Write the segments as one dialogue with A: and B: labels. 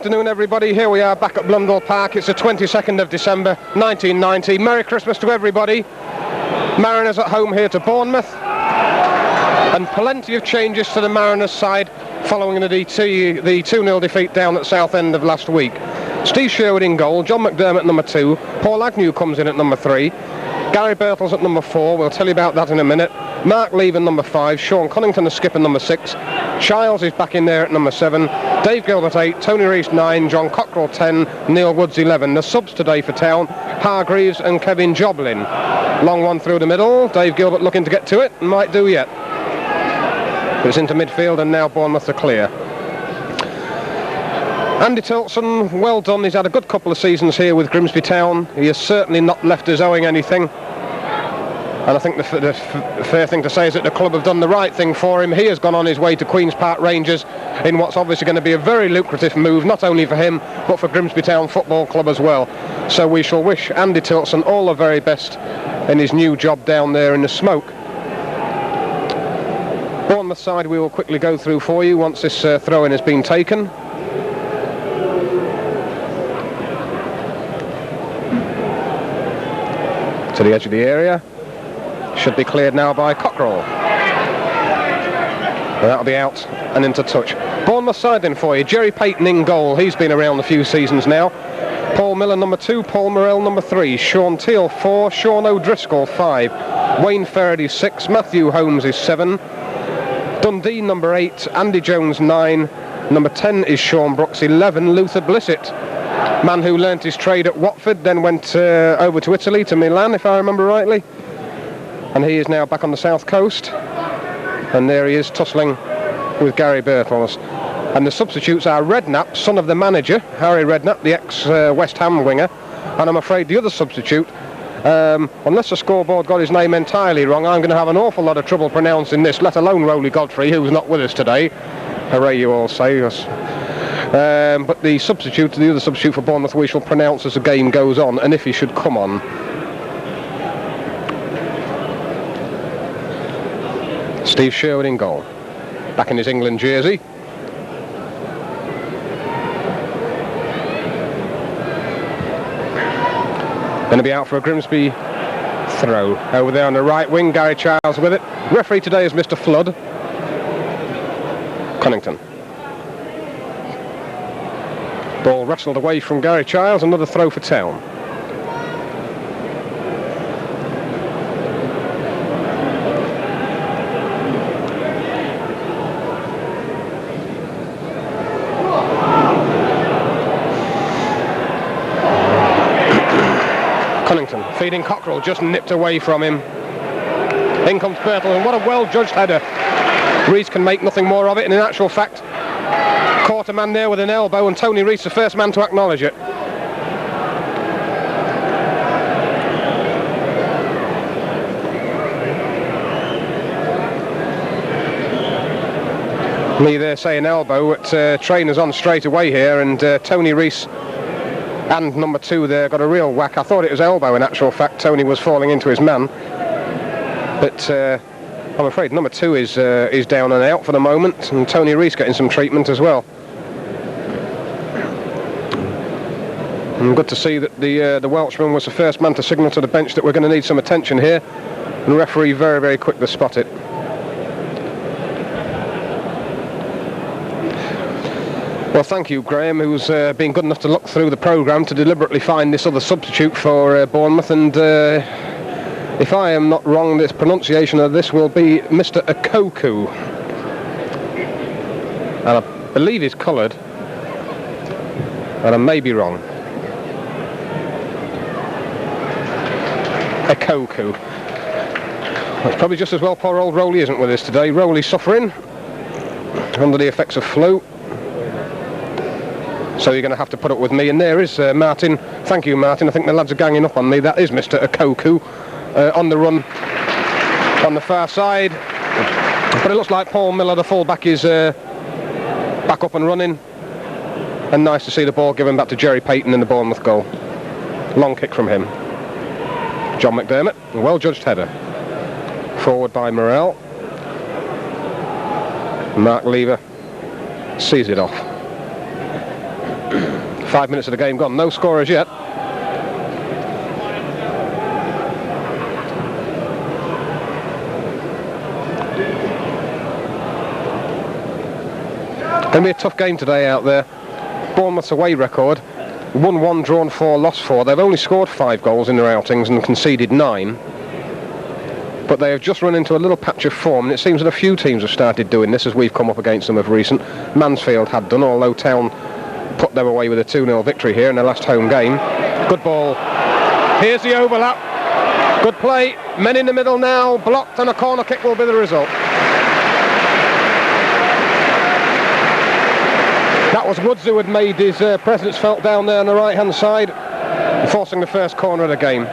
A: afternoon, everybody. Here we are back at Blundell Park. It's the 22nd of December 1990. Merry Christmas to everybody. Mariners at home here to Bournemouth, and plenty of changes to the Mariners side following the 2-0 defeat down at Southend of last week. Steve Sherwood in goal, John McDermott number 2, Paul Agnew comes in at number 3, Gary Birtles at number 4, we'll tell you about that in a minute, Mark Lever number 5, Sean Connington the skipper number 6, Childs is back in there at number 7, Dave Gilbert 8, Tony Rees 9, John Cockrell 10, Neil Woods 11. The subs today for Town, Hargreaves and Kevin Joblin. Long one through the middle, Dave Gilbert looking to get to it, and might do yet. But it's into midfield and now Bournemouth are clear. Andy Tilson, well done. He's had a good couple of seasons here with Grimsby Town. He has certainly not left us owing anything. And I think the fair thing to say is that the club have done the right thing for him. He has gone on his way to Queen's Park Rangers in what's obviously going to be a very lucrative move, not only for him, but for Grimsby Town Football Club as well. So we shall wish Andy Tilson all the very best in his new job down there in the smoke. Bournemouth side we will quickly go through for you once this throw-in has been taken. To the edge of the area. Should be cleared now by Cockrell. And that'll be out and into touch. Bournemouth side then for you. Jerry Payton in goal. He's been around a few seasons now. Paul Miller number 2, Paul Morrell number 3, Sean Teal 4, Sean O'Driscoll 5, Wayne Faraday 6, Matthew Holmes is 7, Dundee number 8, Andy Jones 9, number 10 is Sean Brooks, 11 Luther Blissett, man who learnt his trade at Watford, then went over to Italy, to Milan if I remember rightly, and he is now back on the south coast, and there he is tussling with Gary Birtles. And the substitutes are Redknapp, son of the manager, Harry Redknapp, the ex-West Ham winger, and I'm afraid the other substitute, unless the scoreboard got his name entirely wrong, I'm going to have an awful lot of trouble pronouncing this, let alone Rowley Godfrey, who's not with us today. Hooray, you all say. Yes. But the other substitute for Bournemouth, we shall pronounce as the game goes on, and if he should come on. Steve Sherwood in goal, back in his England jersey. Going to be out for a Grimsby throw. Over there on the right wing, Gary Childs with it. Referee today is Mr. Flood. Connington. Ball wrestled away from Gary Childs, another throw for Town. Connington feeding Cockrell, just nipped away from him. In comes Birtle, and what a well-judged header. Rees can make nothing more of it, and in actual fact caught a man there with an elbow, and Tony Rees the first man to acknowledge it. Me there saying elbow, but trainers on straight away here, and Tony Rees and number 2 there got a real whack. I thought it was elbow in actual fact. Tony was falling into his man, but I'm afraid number 2 is down and out for the moment, and Tony Rees getting some treatment as well. And good to see that the Welshman was the first man to signal to the bench that we're going to need some attention here, and the referee very, very quick to spot it. Well, thank you, Graham, who's been good enough to look through the programme to deliberately find this other substitute for Bournemouth, and if I am not wrong, this pronunciation of this will be Mr. Okoku. And I believe he's coloured, and I may be wrong. Okoku. It's probably just as well poor old Rowley isn't with us today. Rowley suffering under the effects of flu. So you're going to have to put up with me. And there is Martin. Thank you, Martin. I think the lads are ganging up on me. That is Mr. Okoku on the run on the far side. But it looks like Paul Miller, the full-back, is back up and running. And nice to see the ball given back to Jerry Payton in the Bournemouth goal. Long kick from him. John McDermott, a well-judged header. Forward by Morrell. Mark Lever sees it off. 5 minutes of the game gone, no scorers yet. Going to be a tough game today out there. Bournemouth's away record, won 1, drawn 4, lost 4. They've only scored 5 goals in their outings and conceded 9. But they have just run into a little patch of form, and it seems that a few teams have started doing this as we've come up against them of recent. Mansfield had done, although Town put them away with a 2-0 victory here in their last home game. Good ball. Here's the overlap. Good play. Men in the middle now, blocked, and a corner kick will be the result. That was Woods who had made his presence felt down there on the right-hand side, forcing the first corner of the game.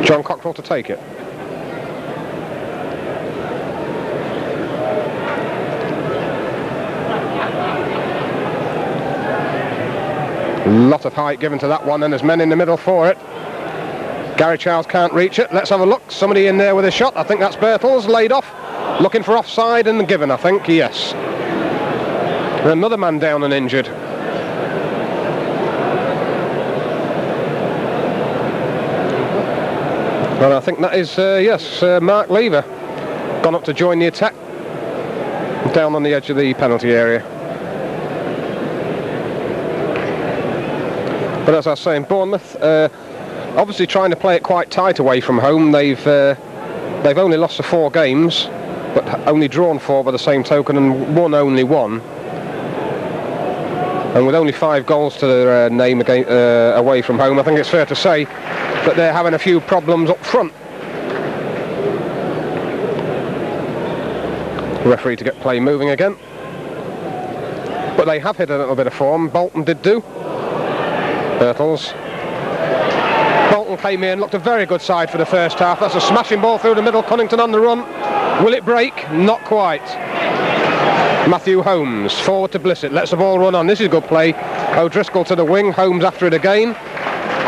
A: John Cockrell to take it. Lot of height given to that one, and there's men in the middle for it. Gary Charles can't reach it. Let's have a look. Somebody in there with a shot. I think that's Birtles, laid off. Looking for offside and given, I think. Yes. And another man down and injured. And I think that is, yes, Mark Lever. Gone up to join the attack. Down on the edge of the penalty area. But as I was saying, Bournemouth obviously trying to play it quite tight away from home. They've only lost the 4 games, but only drawn 4 by the same token, and won only 1. And with only 5 goals to their name away from home, I think it's fair to say that they're having a few problems up front. Referee to get play moving again. But they have hit a little bit of form. Bolton did do. Birtles. Bolton came in, looked a very good side for the first half. That's a smashing ball through the middle. Cunnington on the run. Will it break? Not quite. Matthew Holmes forward to Blissett. Lets the ball run on. This is good play. O'Driscoll to the wing. Holmes after it again.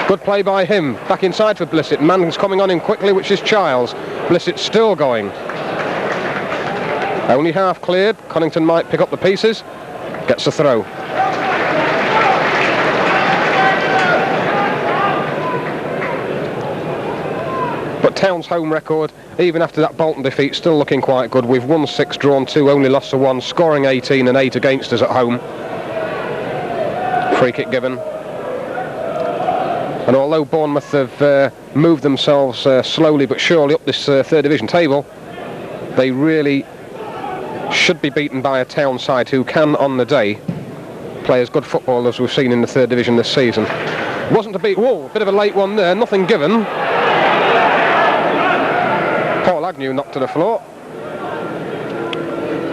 A: Good play by him. Back inside for Blissett. Man's coming on him quickly, which is Childs. Blissett still going. Only half cleared. Cunnington might pick up the pieces. Gets the throw. But Town's home record, even after that Bolton defeat, still looking quite good. We've won 6, drawn 2, only lost 1, scoring 18 and 8 against us at home. Free kick given. And although Bournemouth have moved themselves slowly but surely up this 3rd division table, they really should be beaten by a Town side who can, on the day, play as good football as we've seen in the 3rd division this season. Wasn't to beat. Whoa, bit of a late one there, nothing given. Paul Agnew knocked to the floor.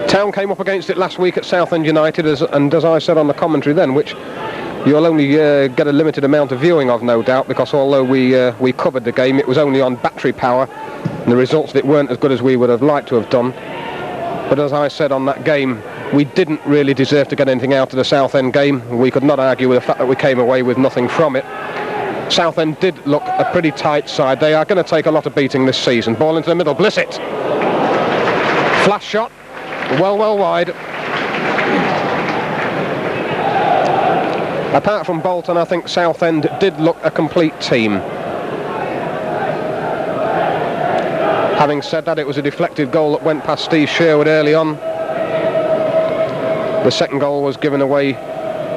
A: Town came up against it last week at Southend United, and as I said on the commentary then, which you'll only get a limited amount of viewing of, no doubt, because although we covered the game, it was only on battery power, and the results of it weren't as good as we would have liked to have done. But as I said on that game, we didn't really deserve to get anything out of the Southend game. We could not argue with the fact that we came away with nothing from it. Southend did look a pretty tight side. They are going to take a lot of beating this season. Ball into the middle, Blissett. Flash shot, well wide. Apart from Bolton, I think Southend did look a complete team. Having said that, it was a deflected goal that went past Steve Sherwood early on. The second goal was given away,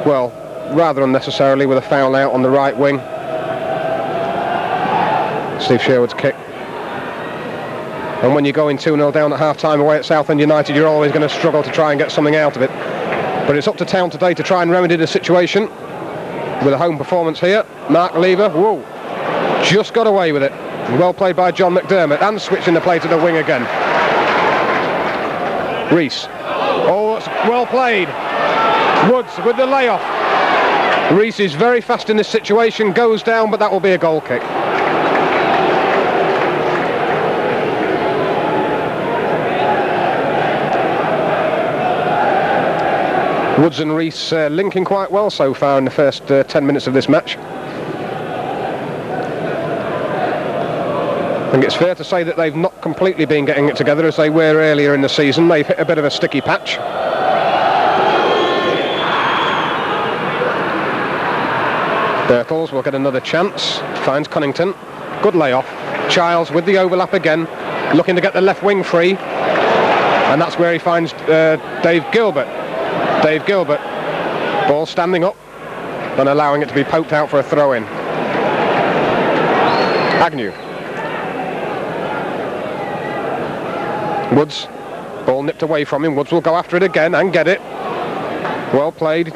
A: well, rather unnecessarily, with a foul out on the right wing. Steve Sherwood's kick. And when you're going 2-0 down at half-time away at Southend United, you're always going to struggle to try and get something out of it. But it's up to Town today to try and remedy the situation with a home performance here. Mark Lever, whoa, just got away with it. Well played by John McDermott, and switching the play to the wing again. Rees. Oh, it's well played. Woods with the layoff. Rees is very fast in this situation, goes down, but that will be a goal kick. Woods and Rees linking quite well so far in the first 10 minutes of this match. think it's fair to say that they've not completely been getting it together as they were earlier in the season. They've hit a bit of a sticky patch. Birtles will get another chance. Finds Cunnington. Good layoff. Childs with the overlap again, looking to get the left wing free. And that's where he finds Dave Gilbert. Dave Gilbert. Ball standing up and allowing it to be poked out for a throw-in. Agnew. Woods. Ball nipped away from him. Woods will go after it again and get it. Well played.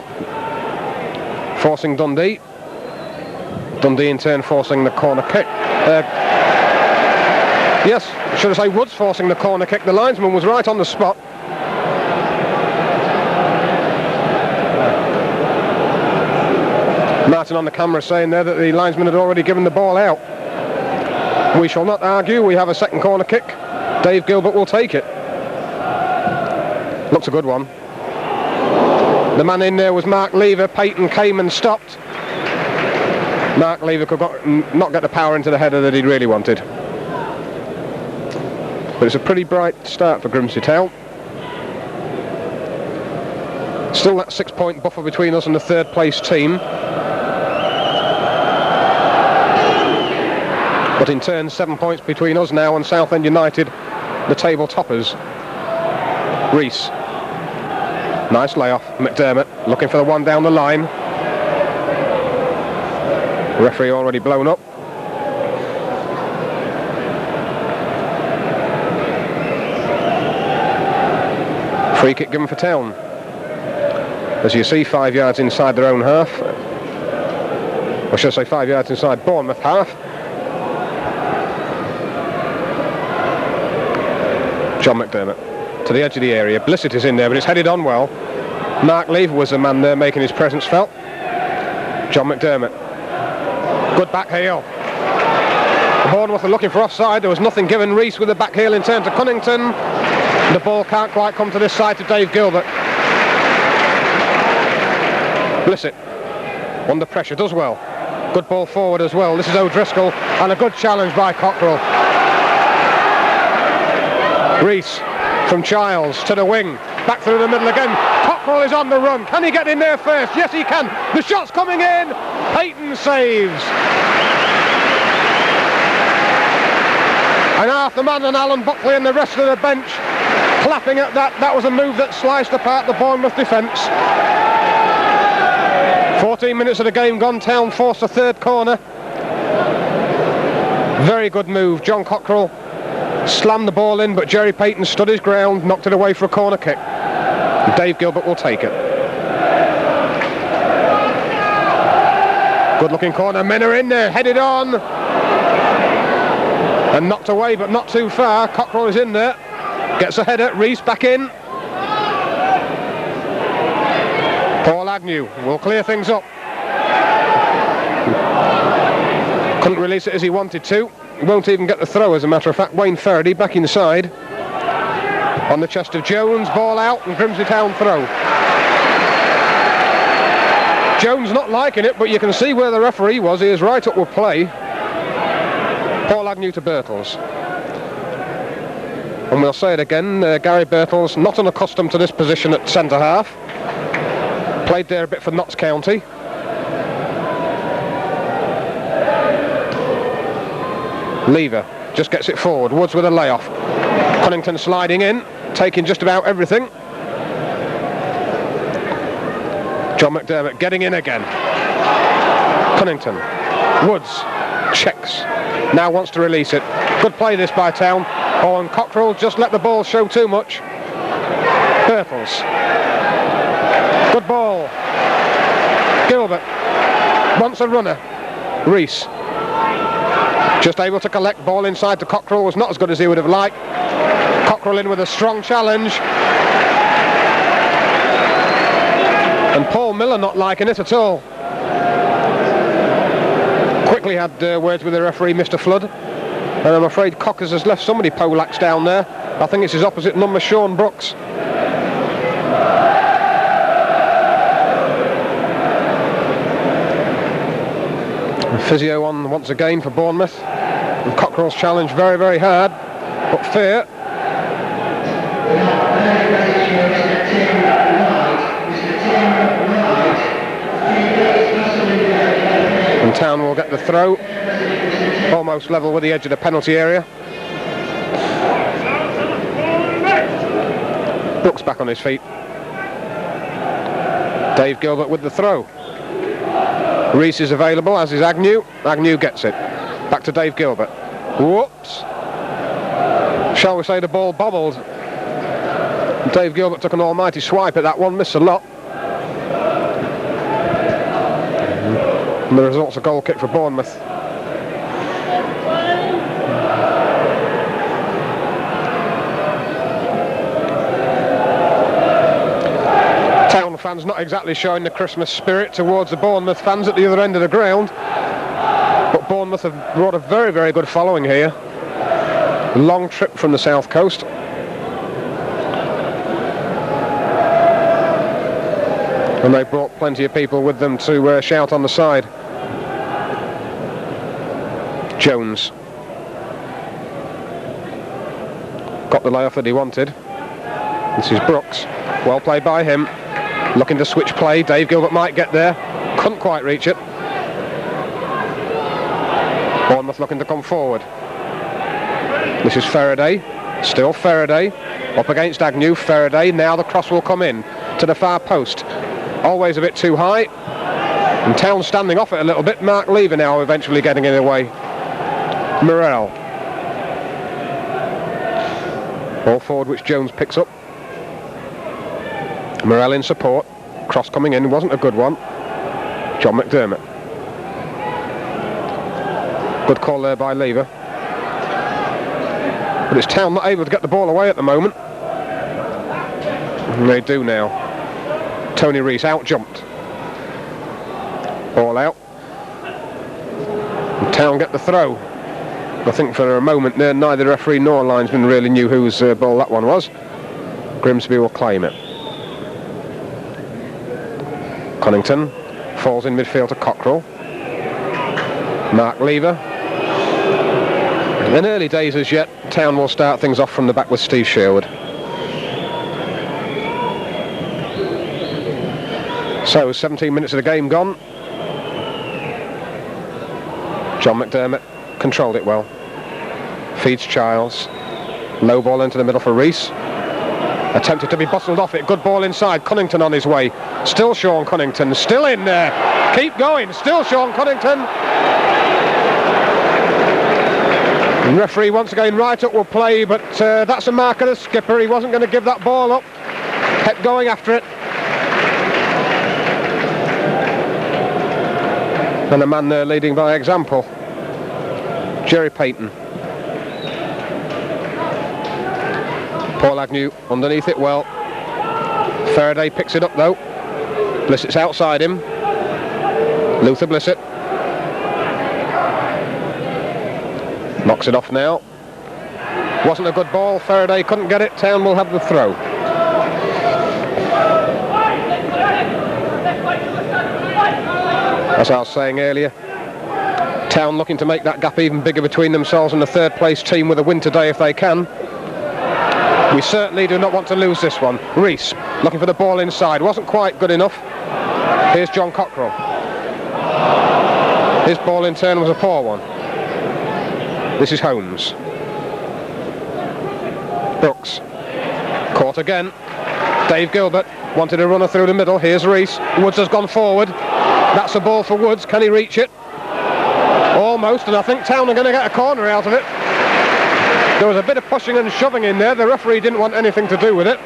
A: Forcing Dundee. Dundee in turn forcing the corner kick. Yes, should I say Woods forcing the corner kick. The linesman was right on the spot. Martin on the camera saying there that the linesman had already given the ball out. We shall not argue. We have a second corner kick. Dave Gilbert will take it. Looks a good one. The man in there was Mark Lever. Peyton came and stopped. Mark Lever could not get the power into the header that he'd really wanted. But it's a pretty bright start for Grimsby Town. Still that 6-point buffer between us and the third place team. But in turn 7 points between us now and Southend United, the table toppers. Rees. Nice layoff. McDermott looking for the one down the line. Referee already blown up. Free kick given for Town. As you see, 5 yards inside their own half. Or should I say 5 yards inside Bournemouth half. John McDermott to the edge of the area. Blissett is in there, but it's headed on well. Mark Lever was the man there making his presence felt. John McDermott. Good back heel. Bournemouth are looking for offside. There was nothing given. Rees with the back heel in turn to Cunnington. The ball can't quite come to this side to Dave Gilbert. Blissett under pressure, does well. Good ball forward as well. This is O'Driscoll and a good challenge by Cockrell. Rees from Childs to the wing. Back through the middle again. Cockrell is on the run. Can he get in there first? Yes, he can. The shot's coming in. Peyton saves. And Arthur Mann and Alan Buckley and the rest of the bench clapping at that. That was a move that sliced apart the Bournemouth defence. 14 minutes of the game gone. Town forced a third corner. Very good move. John Cockrell slammed the ball in, but Jerry Peyton stood his ground, knocked it away for a corner kick. Dave Gilbert will take it. Good looking corner. Men are in there, headed on. And knocked away, but not too far. Cockrell is in there. Gets a header. Rees back in. Paul Agnew will clear things up. Couldn't release it as he wanted to. He won't even get the throw, as a matter of fact. Wayne Faraday back inside. On the chest of Jones. Ball out and Grimsby Town throw. Jones not liking it, but you can see where the referee was. He is right up with play. Paul Agnew to Birtles. And we'll say it again, Gary Birtles, not unaccustomed to this position at centre half. Played there a bit for Notts County. Lever just gets it forward. Woods with a layoff. Cunnington sliding in, taking just about everything. John McDermott getting in again. Cunnington. Woods checks. Now wants to release it. Good play this by Town. Oh, and Cockrell just let the ball show too much. Birtles. Good ball. Gilbert wants a runner. Rees just able to collect. Ball inside to Cockrell. Was not as good as he would have liked. Cockrell in with a strong challenge. And Paul Miller not liking it at all. Quickly had words with the referee, Mr. Flood. And I'm afraid Cockers has left somebody poleaxed down there. I think it's his opposite number, Sean Brooks. Physio on once again for Bournemouth. And Cockerell's challenge very, very hard, but fair. And Town will get the throw, almost level with the edge of the penalty area. Brooks back on his feet. Dave Gilbert with the throw. Rees is available, as is Agnew. Agnew gets it. Back to Dave Gilbert. Whoops. Shall we say the ball bobbled. Dave Gilbert took an almighty swipe at that one, missed a lot. And the result's a goal kick for Bournemouth. Town fans not exactly showing the Christmas spirit towards the Bournemouth fans at the other end of the ground. But Bournemouth have brought a very, very good following here. Long trip from the south coast. And they brought plenty of people with them to shout on the side. Jones got the layoff that he wanted. This is Brooks. Well played by him. Looking to switch play. Dave Gilbert might get there. Couldn't quite reach it. Bournemouth looking to come forward. This is Faraday. Still Faraday. Up against Agnew. Faraday. Now the cross will come in to the far post. Always a bit too high. And Town standing off it a little bit. Mark Lever now eventually getting in the way. Morrell. Ball forward which Jones picks up. Morrell in support. Cross coming in. Wasn't a good one. John McDermott. Good call there by Lever. But it's Town not able to get the ball away at the moment. And they do now. Tony Rees out jumped. Ball out. And Town get the throw. I think for a moment there neither referee nor linesman really knew whose ball that one was. Grimsby will claim it. Connington falls in midfield to Cockerell. Mark Lever. In early days as yet, Town will start things off from the back with Steve Sherwood. So 17 minutes of the game gone. John McDermott controlled it well. Feeds Childs. Low ball into the middle for Rees. Attempted to be bustled off it. Good ball inside. Cunnington on his way. Still Sean Cunnington. Still in there. Keep going. Still Sean Cunnington. And referee once again right up will play, but that's a mark of the skipper. He wasn't going to give that ball up. Kept going after it. And a man there leading by example. Jerry Payton. Paul Agnew underneath it well. Faraday picks it up though. Blissett's outside him. Luther Blissett. Knocks it off now. Wasn't a good ball. Faraday couldn't get it. Town will have the throw. As I was saying earlier, Town looking to make that gap even bigger between themselves and the third place team with a win today if they can. We certainly do not want to lose this one. Rees looking for the ball inside. Wasn't quite good enough. Here's John Cockerell. His ball in turn was a poor one. This is Holmes. Brooks. Caught again. Dave Gilbert wanted a runner through the middle. Here's Rees. Woods has gone forward. That's a ball for Woods. Can he reach it? Almost, and I think Town are going to get a corner out of it. There was a bit of pushing and shoving in there. The referee didn't want anything to do with it.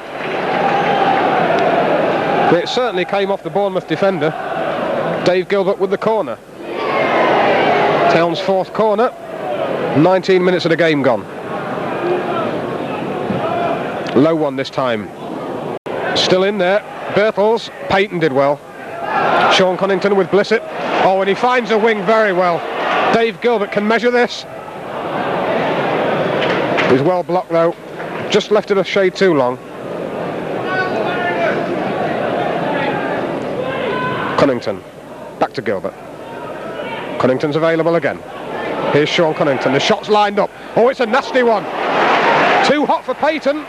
A: But it certainly came off the Bournemouth defender. Dave Gilbert with the corner. Town's fourth corner. 19 minutes of the game gone. Low one this time. Still in there. Birtles. Payton did well. Sean Cunnington with Blissett. Oh, and he finds a wing very well. Dave Gilbert can measure this. He's well blocked though. Just left it a shade too long. Cunnington. Back to Gilbert. Cunnington's available again. Here's Sean Cunnington. The shot's lined up. Oh, it's a nasty one. Too hot for Peyton.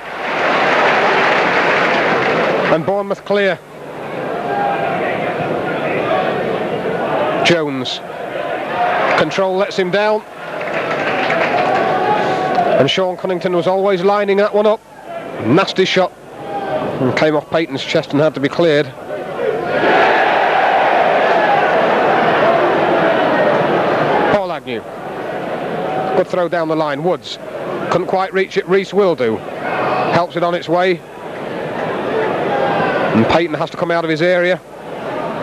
A: And Bournemouth clear. Jones. Control lets him down. And Sean Cunnington was always lining that one up. Nasty shot. And came off Peyton's chest and had to be cleared. Paul Agnew. Good throw down the line. Woods. Couldn't quite reach it. Reese will do. Helps it on its way. And Peyton has to come out of his area.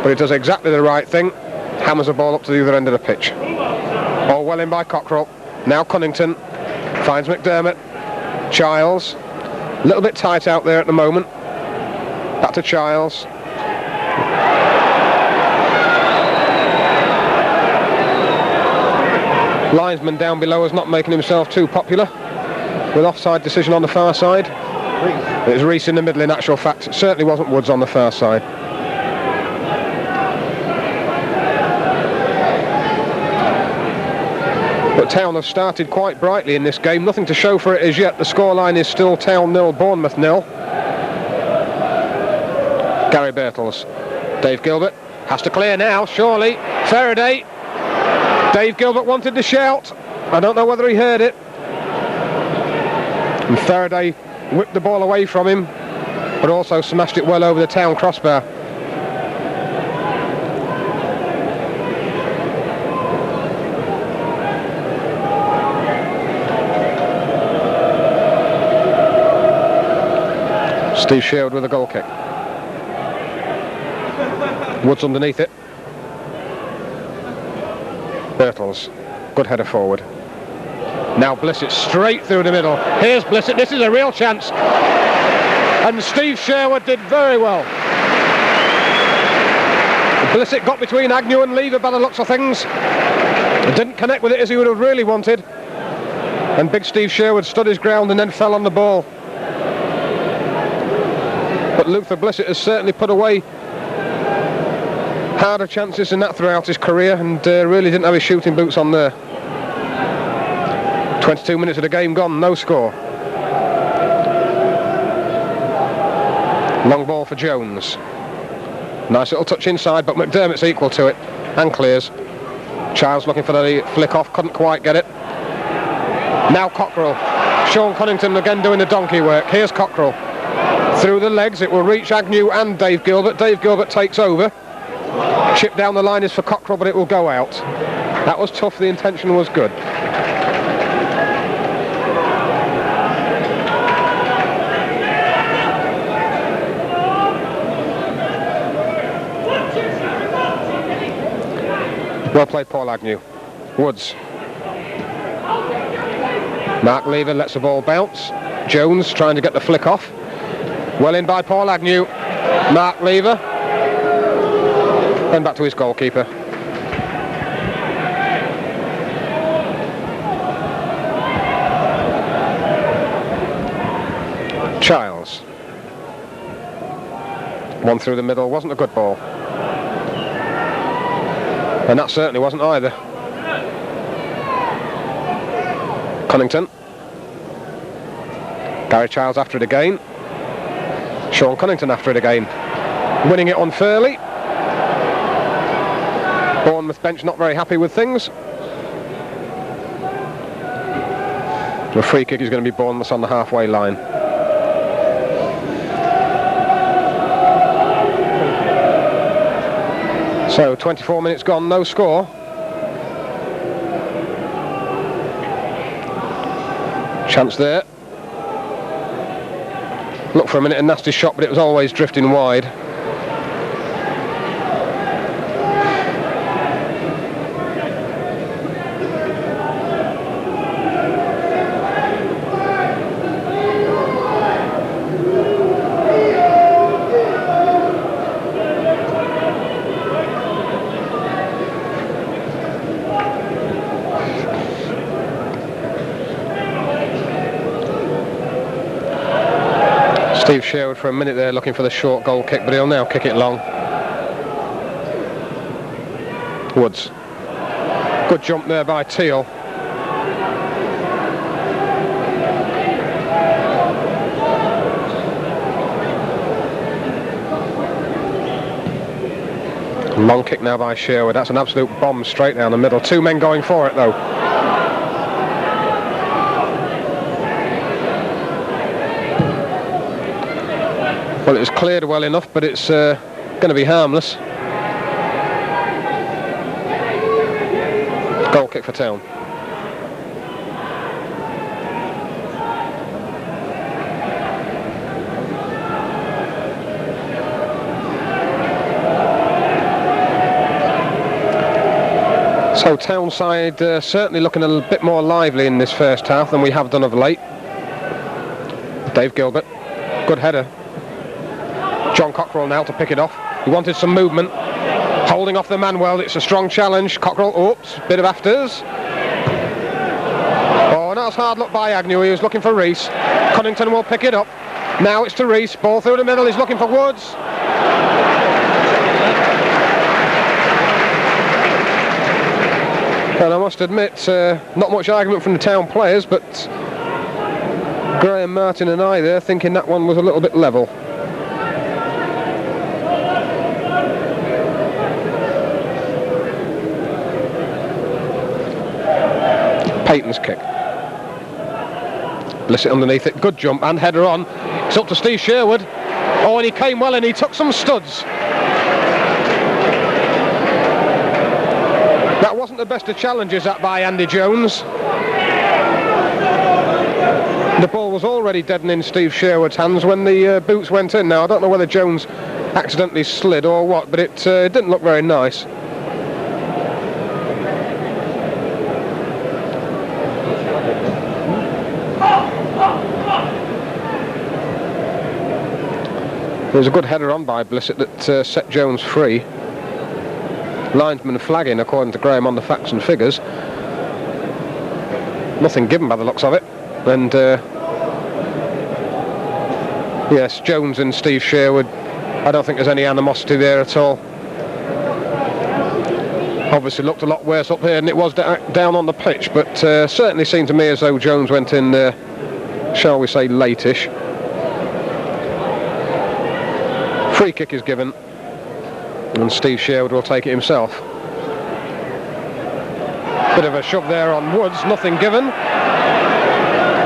A: But he does exactly the right thing. Hammers the ball up to the other end of the pitch. All well in by Cockrell. Now Cunnington. Finds McDermott. Childs. A little bit tight out there at the moment. Back to Childs. Linesman down below is not making himself too popular. With offside decision on the far side. It was Reese in the middle in actual fact. It certainly wasn't Woods on the far side. But Town have started quite brightly in this game. Nothing to show for it as yet. The scoreline is still Town 0, Bournemouth 0. Gary Birtles. Dave Gilbert has to clear now, surely. Faraday. Dave Gilbert wanted to shout. I don't know whether he heard it. And Faraday whipped the ball away from him, but also smashed it well over the Town crossbar. Steve Sherwood with a goal kick. Woods underneath it. Birtles. Good header forward. Now Blissett straight through the middle. Here's Blissett. This is a real chance. And Steve Sherwood did very well. Blissett got between Agnew and Lever by the looks of things. Didn't connect with it as he would have really wanted. And big Steve Sherwood stood his ground and then fell on the ball. But Luther Blissett has certainly put away harder chances than that throughout his career, and really didn't have his shooting boots on there. 22 minutes of the game gone, no score. Long ball for Jones. Nice little touch inside, but McDermott's equal to it and clears. Childs looking for the flick off, couldn't quite get it. Now Cockrell. Sean Cunnington again doing the donkey work. Here's Cockrell. Through the legs, it will reach Agnew and Dave Gilbert. Dave Gilbert takes over. Chip down the line is for Cockrell, but it will go out. That was tough, the intention was good. Well played, Paul Agnew. Woods. Mark Lever lets the ball bounce. Jones trying to get the flick off. Well in by Paul Agnew. Mark Lever. Then back to his goalkeeper. Childs. One through the middle, wasn't a good ball. And that certainly wasn't either. Cunnington. Gary Childs after it again. Sean Cunnington after it again. Winning it unfairly. Bournemouth bench not very happy with things. The free kick is going to be Bournemouth on the halfway line. So 24 minutes gone, no score. Chance there. Looked for a minute, a nasty shot, but it was always drifting wide. Steve Sherwood for a minute there looking for the short goal kick, but he'll now kick it long. Woods. Good jump there by Teal. Long kick now by Sherwood. That's an absolute bomb straight down the middle. 2 men going for it though. Well, it was cleared well enough, but it's going to be harmless. Goal kick for Town. So Townside certainly looking a bit more lively in this first half than we have done of late. Dave Gilbert, good header. John Cockrell now to pick it off. He wanted some movement, holding off the man well. It's a strong challenge. Cockrell, oops, bit of afters. Oh, that's hard look by Agnew. He was looking for Rees. Cunnington will pick it up. Now it's to Rees. Ball through the middle. He's looking for Woods. And I must admit, not much argument from the Town players, but Graham Martin and I there thinking that one was a little bit level. Payton's kick. Blissett underneath it. Good jump and header on. It's up to Steve Sherwood. Oh, and he came well and he took some studs. That wasn't the best of challenges, that by Andy Jones. The ball was already deadening Steve Sherwood's hands when the boots went in. Now, I don't know whether Jones accidentally slid or what, but it didn't look very nice. There was a good header on by Blissett that set Jones free. Linesman flagging according to Graham on the facts and figures. Nothing given by the looks of it. And yes, Jones and Steve Sherwood, I don't think there's any animosity there at all. Obviously looked a lot worse up here than it was down on the pitch, but certainly seemed to me as though Jones went in, shall we say, late-ish. Free kick is given. And Steve Sherwood will take it himself. Bit of a shove there on Woods, nothing given.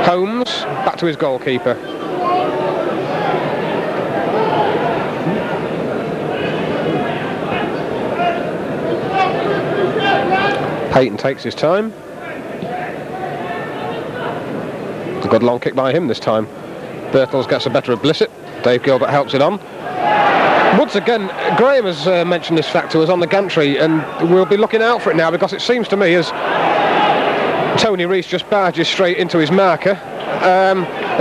A: Holmes, back to his goalkeeper. Payton takes his time. A good long kick by him this time. Birtles gets the better of Blissett. Dave Gilbert helps it on. Once again, Graham has mentioned this fact to us on the gantry, and we'll be looking out for it now, because it seems to me as Tony Rees just barges straight into his marker,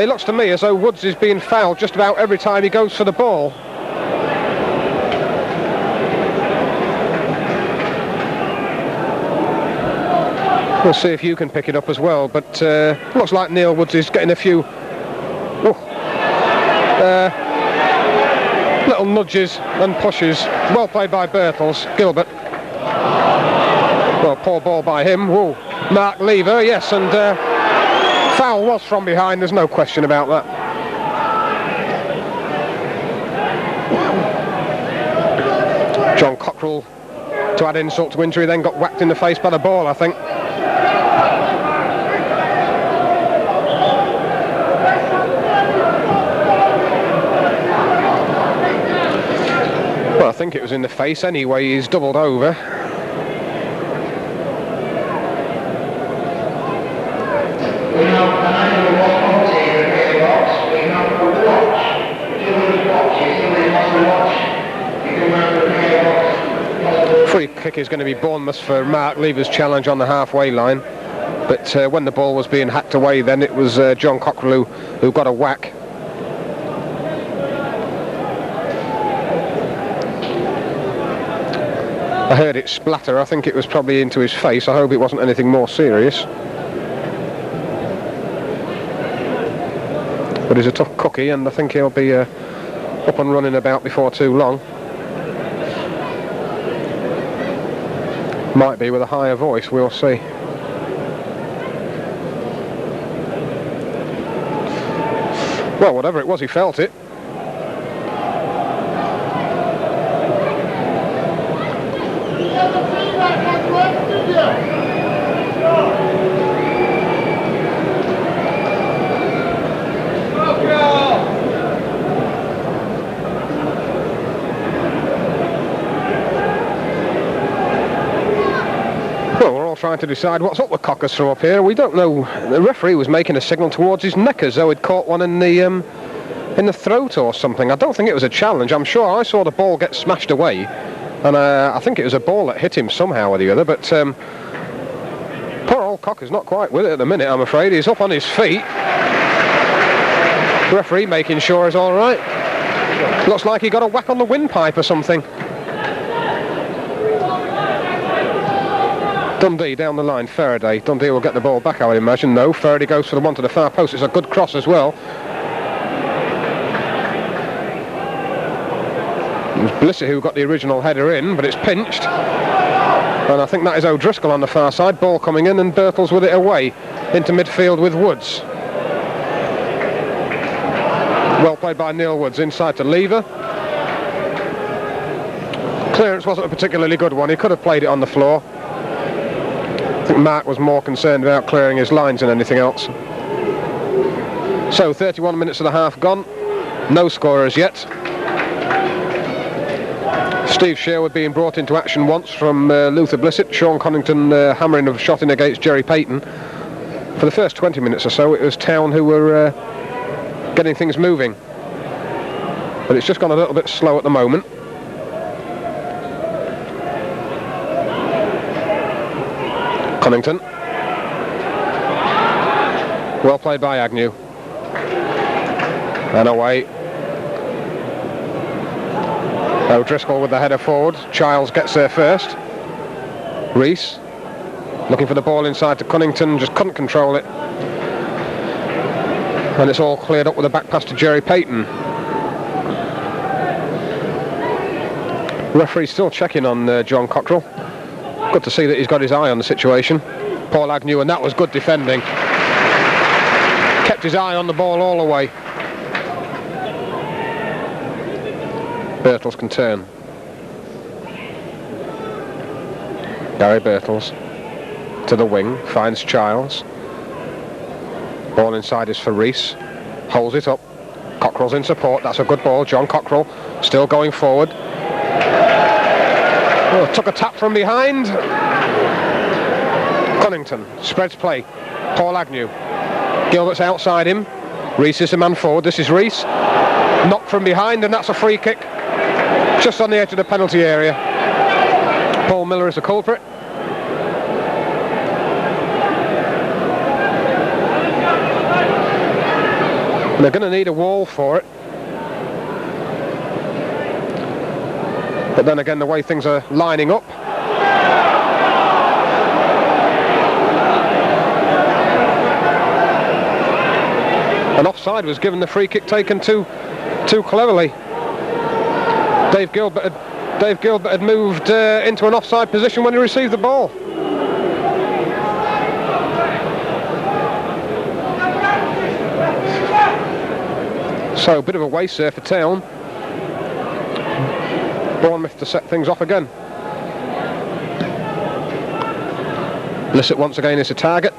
A: it looks to me as though Woods is being fouled just about every time he goes for the ball. We'll see if you can pick it up as well, but looks like Neil Woods is getting a few little nudges and pushes. Well played by Birtles. Gilbert. Well, poor ball by him. Whoa. Mark Lever, yes, and foul was from behind, there's no question about that. John Cockrell, to add insult to injury, then got whacked in the face by the ball, I think. Well, I think it was in the face anyway. He's doubled over. Free kick is going to be Bournemouth for Mark Lever's challenge on the halfway line. But when the ball was being hacked away, then it was John Cockrell who got a whack. I heard it splatter. I think it was probably into his face. I hope it wasn't anything more serious. But he's a tough cookie, and I think he'll be up and running about before too long. Might be with a higher voice, we'll see. Well, whatever it was, he felt it. Well, we're all trying to decide what's up with Cockers from up here. We don't know. The referee was making a signal towards his neck as though he'd caught one in the throat or something. I don't think it was a challenge. I'm sure I saw the ball get smashed away, and I think it was a ball that hit him somehow or the other. But poor old Cocker's not quite with it at the minute, I'm afraid. He's up on his feet. The referee making sure he's all right. Looks like he got a whack on the windpipe or something. Dundee down the line, Faraday. Dundee will get the ball back, I would imagine. No, Faraday goes for the one to the far post. It's a good cross as well. It was Blissett who got the original header in, but it's pinched. And I think that is O'Driscoll on the far side. Ball coming in and Birtles with it away into midfield with Woods. Well played by Neil Woods, inside to Lever. Clearance wasn't a particularly good one. He could have played it on the floor. I think Mark was more concerned about clearing his lines than anything else. So 31 minutes of the half gone. No scorers yet. Steve Sherwood being brought into action once from Luther Blissett. Sean Connington hammering a shot in against Jerry Payton. For the first 20 minutes or so, it was Town who were getting things moving. But it's just gone a little bit slow at the moment. Connington. Well played by Agnew. And away. O'Driscoll with the header forward. Childs gets there first. Rees looking for the ball inside to Connington, just couldn't control it. And it's all cleared up with a back pass to Jerry Payton. Referee still checking on John Cockrell. Good to see that he's got his eye on the situation. Paul Agnew, and that was good defending. Kept his eye on the ball all the way. Birtles can turn. Gary Birtles to the wing, finds Childs. Ball inside is for Rees. Holds it up. Cockrell's in support. That's a good ball. John Cockrell still going forward. Oh, took a tap from behind. Connington spreads play. Paul Agnew. Gilbert's outside him. Rees is the man forward. This is Rees. Knocked from behind, and that's a free kick. Just on the edge of the penalty area. Paul Miller is the culprit. And they're going to need a wall for it. But then again, the way things are lining up. An offside was given, the free kick taken too cleverly. Dave Gilbert had moved into an offside position when he received the ball. So a bit of a waste there for Town. Bournemouth to set things off again. Blissett once again is a target.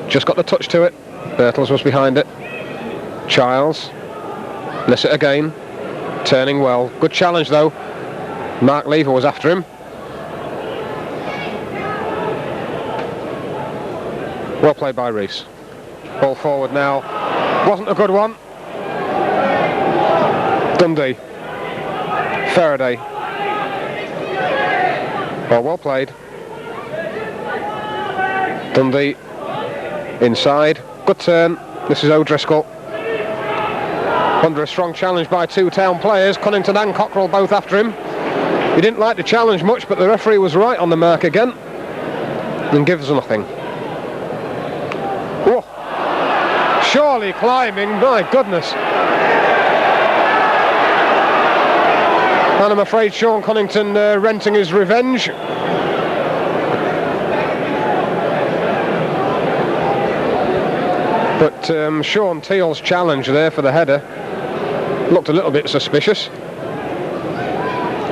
A: Just got the touch to it. Birtles was behind it. Childs. Blissett again. Turning well. Good challenge though. Mark Lever was after him. Well played by Rees. Ball forward now. Wasn't a good one. Dundee. Faraday. Ball well played. Dundee. Inside. Good turn. This is O'Driscoll. Under a strong challenge by two Town players. Connington and Cockrell both after him. He didn't like the challenge much, but the referee was right on the mark again. And gives nothing. Whoa. Surely climbing, my goodness. And I'm afraid Sean Connington renting his revenge. But Sean Teal's challenge there for the header looked a little bit suspicious.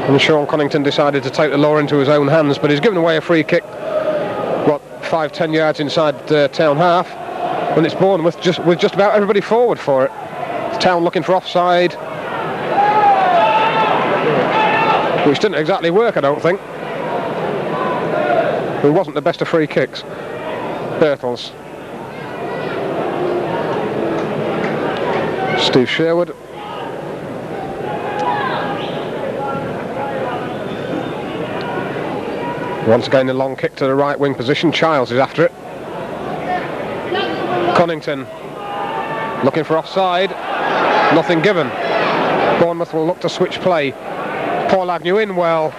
A: And Sean Connington decided to take the law into his own hands, but he's given away a free kick, 5-10 yards inside Town half, when it's Bournemouth with just about everybody forward for it. Town looking for offside, which didn't exactly work, I don't think. It wasn't the best of free kicks. Birtles. Steve Sherwood. Once again, the long kick to the right wing position. Childs is after it. Connington looking for offside. Nothing given. Bournemouth will look to switch play. Paul Agnew in well.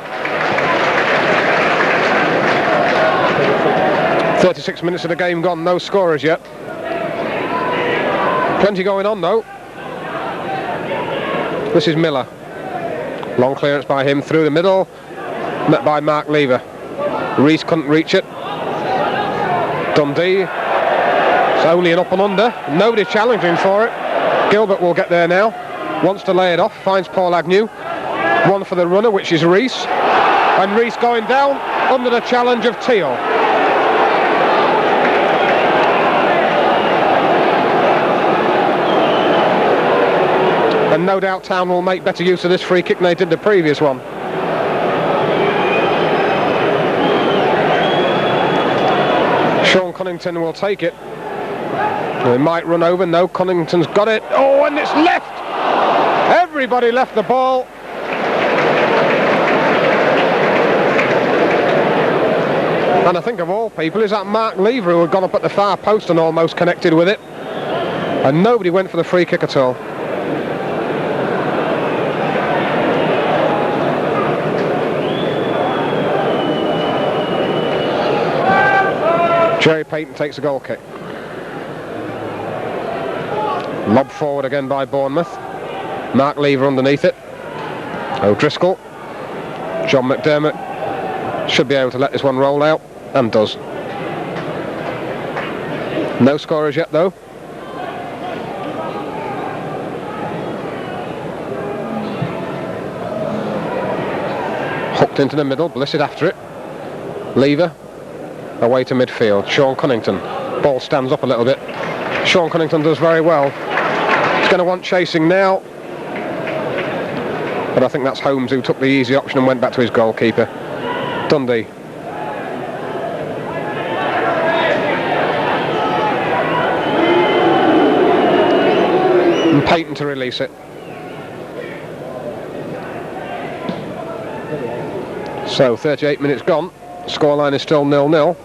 A: 36 minutes of the game gone, no scorers yet. Plenty going on though. This is Miller. Long clearance by him through the middle, met by Mark Lever. Rees couldn't reach it. Dundee. It's only an up and under. Nobody challenging for it. Gilbert will get there now. Wants to lay it off. Finds Paul Agnew. One for the runner, which is Rees. And Rees going down under the challenge of Teal. And no doubt Town will make better use of this free kick than they did the previous one. Sean Connington will take it. He might run over. No, Connington's got it. Oh, and it's left! Everybody left the ball. And I think of all people is that Mark Lever, who had gone up at the far post and almost connected with it. And nobody went for the free kick at all. Jerry Payton takes a goal kick. Lob forward again by Bournemouth. Mark Lever underneath it. O'Driscoll. John McDermott should be able to let this one roll out, and does. No scorers yet though. Hooked into the middle, Blissett after it. Lever away to midfield. Sean Connington. Ball stands up a little bit. Sean Connington does very well. He's going to want chasing now. But I think that's Holmes who took the easy option and went back to his goalkeeper. Dundee. And Payton to release it. So 38 minutes gone. Scoreline is still 0-0.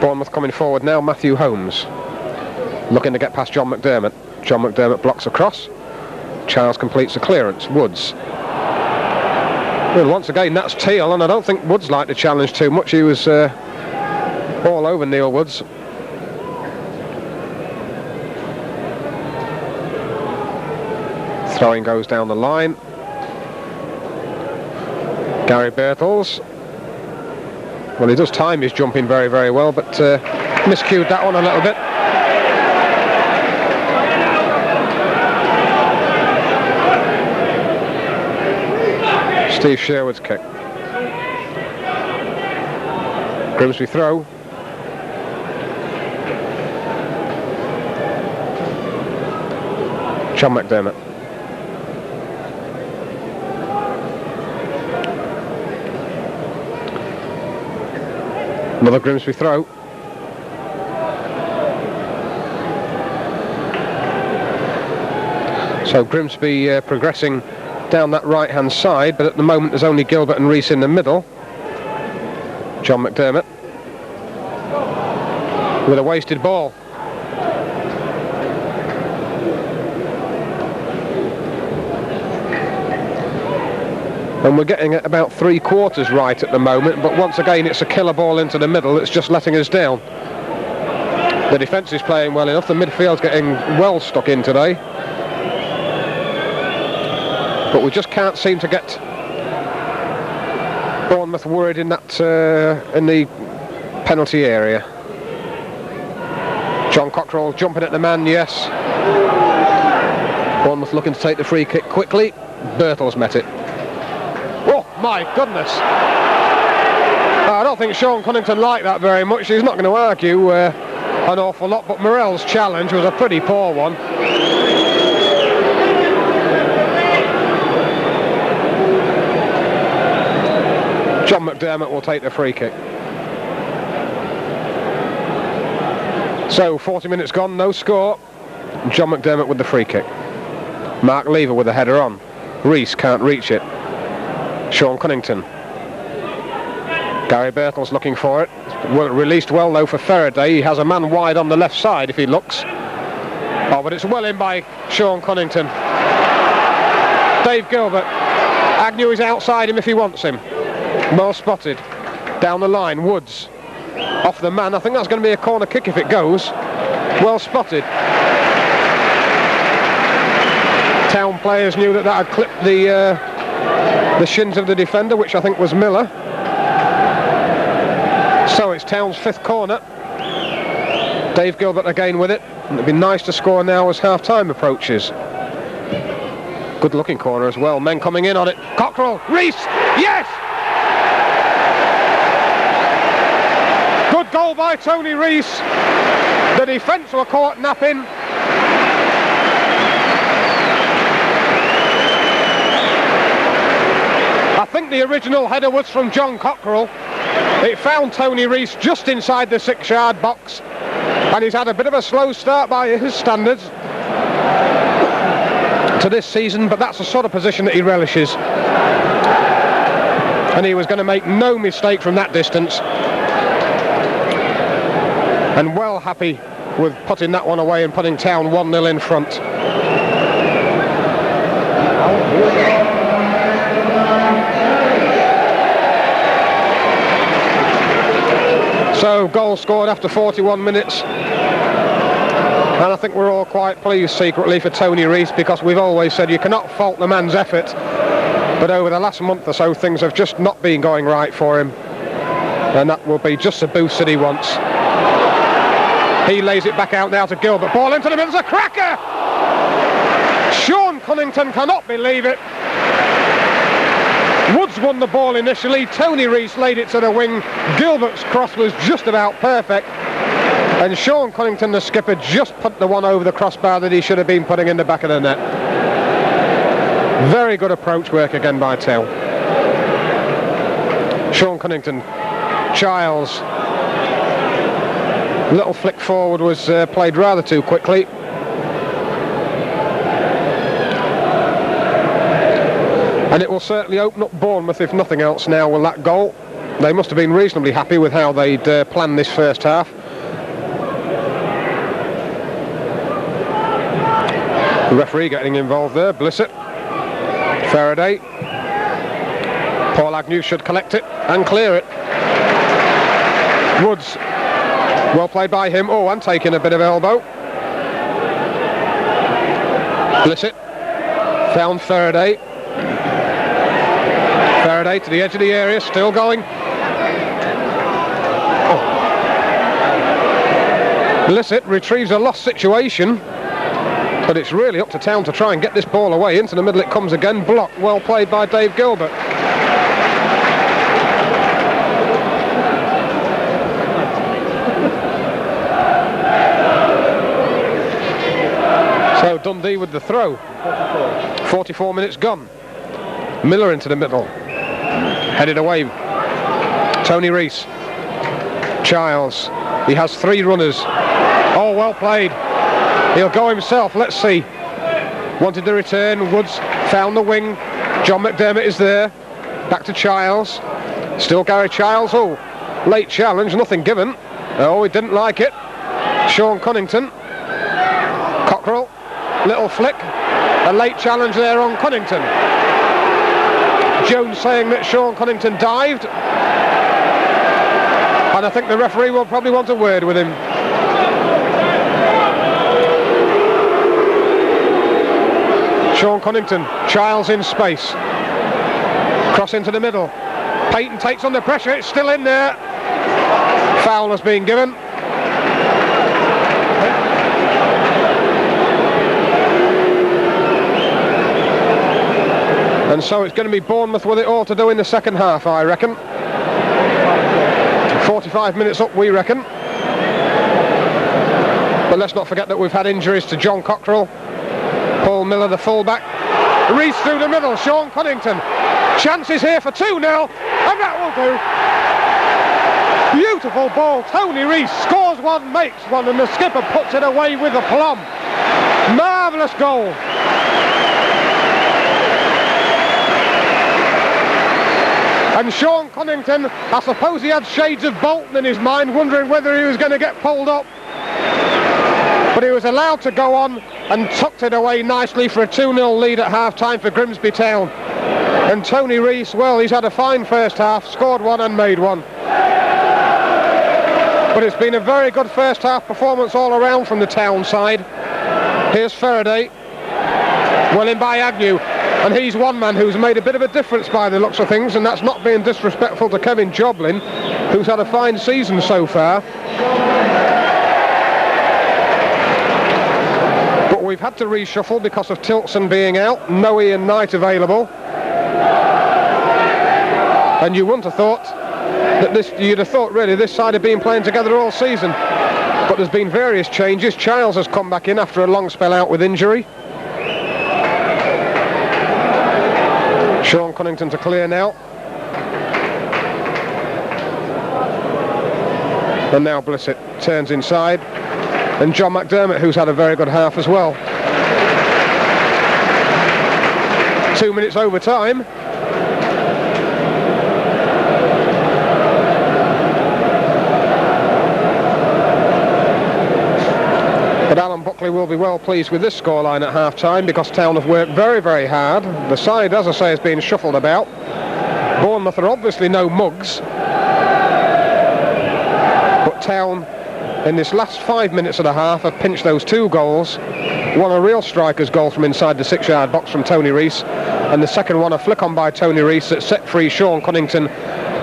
A: Bournemouth coming forward now. Matthew Holmes looking to get past John McDermott. John McDermott blocks across. Charles completes the clearance. Woods. Well, once again, that's Teal, and I don't think Woods liked the challenge too much. He was all over Neil Woods. Throwing goes down the line. Gary Birtles. Well, he does time his jumping very, very well, but miscued that one a little bit. Steve Sherwood's kick. Grimsby throw. John McDermott. Another Grimsby throw. So Grimsby progressing down that right hand side, but at the moment there's only Gilbert and Rees in the middle. John McDermott with a wasted ball. And we're getting it about 3/4 right at the moment, but once again it's a killer ball into the middle that's just letting us down. The defence is playing well enough, the midfield's getting well stuck in today, but we just can't seem to get Bournemouth worried in that in the penalty area. John Cockrell jumping at the man, yes. Bournemouth looking to take the free kick quickly. Birtles met it. Oh, my goodness. I don't think Sean Cunnington liked that very much. He's not going to argue an awful lot, but Morell's challenge was a pretty poor one. John McDermott will take the free kick. So 40 minutes gone, no score. John McDermott with the free kick. Mark Lever with the header on. Rees can't reach it. Sean Cunnington. Gary Birtle's looking for it. Released well though for Faraday. He has a man wide on the left side if he looks. Oh, but it's well in by Sean Cunnington. Dave Gilbert. Agnew is outside him if he wants him. Well spotted. Down the line, Woods. Off the man. I think that's going to be a corner kick if it goes. Well spotted. Town players knew that had clipped the shins of the defender, which I think was Miller. So it's Town's fifth corner. Dave Gilbert again with it. It'd be nice to score now as half-time approaches. Good looking corner as well. Men coming in on it. Cockerell, Rees, yes! Good goal by Tony Rees. The defence were caught napping. I think the original header was from John Cockerell. It found Tony Rees just inside the 6-yard box, and he's had a bit of a slow start by his standards to this season, but that's the sort of position that he relishes, and he was going to make no mistake from that distance, and well happy with putting that one away and putting Town 1-0 in front. So, goal scored after 41 minutes, and I think we're all quite pleased secretly for Tony Rees, because we've always said you cannot fault the man's effort, but over the last month or so things have just not been going right for him, and that will be just the boost that he wants. He lays it back out now to Gilbert, ball into the middle, it's a cracker! Sean Cunnington cannot believe it. Woods won the ball initially, Tony Rees laid it to the wing, Gilbert's cross was just about perfect, and Sean Cunnington, the skipper, just put the one over the crossbar that he should have been putting in the back of the net. Very good approach work again by Town. Sean Cunnington, Childs, little flick forward was played rather too quickly. And it will certainly open up Bournemouth, if nothing else now, with that goal. They must have been reasonably happy with how they'd planned this first half. The referee getting involved there, Blissett. Faraday. Paul Agnew should collect it and clear it. Woods. Well played by him. Oh, and taking a bit of elbow. Blissett. Found Faraday. Faraday to the edge of the area, still going. Oh. Blissett retrieves a lost situation, but it's really up to Town to try and get this ball away. Into the middle it comes again, blocked, well played by Dave Gilbert. So Dundee with the throw. 44 minutes gone. Miller into the middle. Headed away. Tony Rees. Childs. He has three runners. Oh, well played. He'll go himself. Let's see. Wanted to return. Woods found the wing. John McDermott is there. Back to Childs. Still Gary Childs. Oh, late challenge. Nothing given. Oh, he didn't like it. Sean Cunnington. Cockerell. Little flick. A late challenge there on Cunnington. Jones saying that Sean Cunnington dived, and I think the referee will probably want a word with him. Sean Cunnington, Childs in space, cross into the middle, Payton takes under pressure, it's still in there, foul has been given. And so it's going to be Bournemouth with it all to do in the second half, I reckon. 45 minutes up, we reckon. But let's not forget that we've had injuries to John Cockrell, Paul Miller, the fullback. Reese through the middle, Sean Cunnington. Chances here for 2-0, and that will do. Beautiful ball. Tony Reese scores one, makes one, and the skipper puts it away with aplomb. Marvellous goal. And Sean Cunnington, I suppose he had shades of Bolton in his mind, wondering whether he was going to get pulled up. But he was allowed to go on and tucked it away nicely for a 2-0 lead at half-time for Grimsby Town. And Tony Reese, well, he's had a fine first half, scored one and made one. But it's been a very good first half performance all around from the Town side. Here's Faraday, well in by Agnew. And he's one man who's made a bit of a difference by the looks of things, and that's not being disrespectful to Kevin Joblin, who's had a fine season so far. But we've had to reshuffle because of Tilson being out, Noe and Knight available. And you wouldn't have thought that you'd have thought really this side have been playing together all season. But there's been various changes. Childs has come back in after a long spell out with injury. Sean Cunnington to clear now. And now Blissett turns inside. And John McDermott, who's had a very good half as well. 2 minutes overtime. But Alan Buckley will be well pleased with this scoreline at half-time because Town have worked very, very hard. The side, as I say, has been shuffled about. Bournemouth are obviously no mugs. But Town, in this last 5 minutes and a half, have pinched those 2 goals. One a real striker's goal from inside the 6-yard box from Tony Reese. And the second one a flick-on by Tony Reese that set free Sean Cunnington.